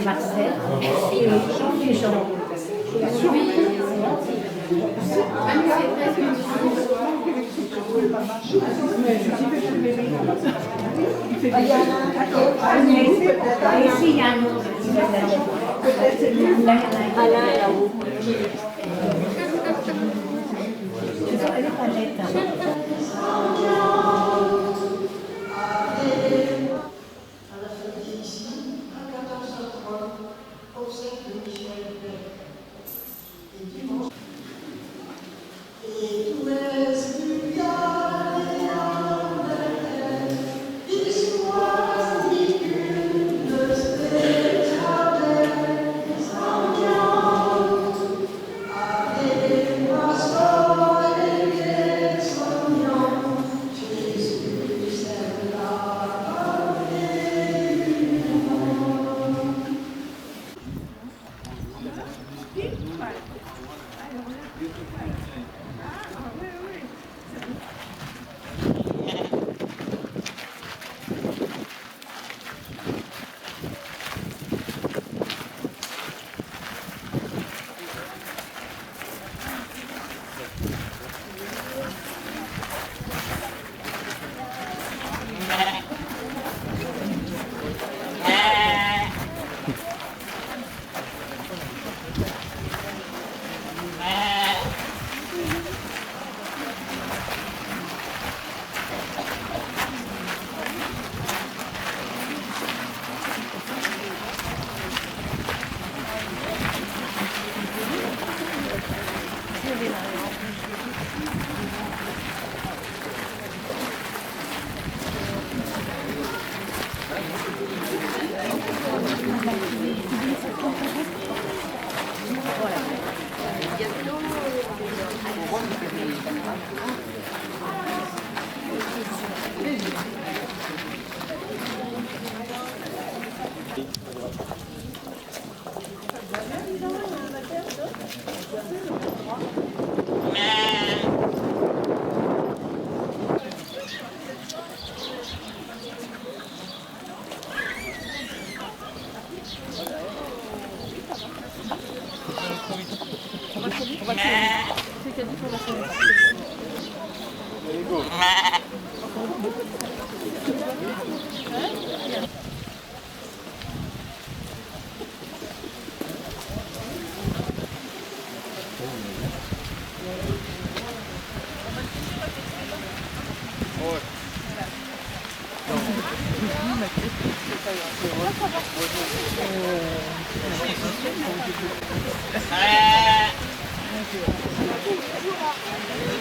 Marcel et Jean. Ici, il y a un autre. Alain là-haut. Elle est pas nette.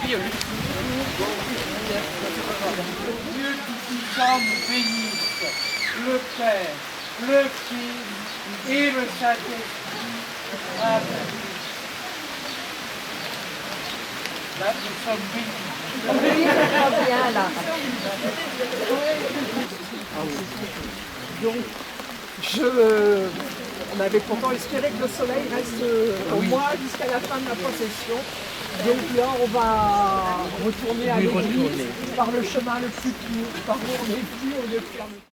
Dieu Tout-Puissant nous bénisse, le Père, le Fils et le Saint-Esprit. Amen. Là, nous sommes bénis. Donc, on avait pourtant espéré que le soleil reste au moins jusqu'à la fin de la procession. Donc là, on va retourner à l'église par le chemin le plus court, par où on est venu au lieu de fermer.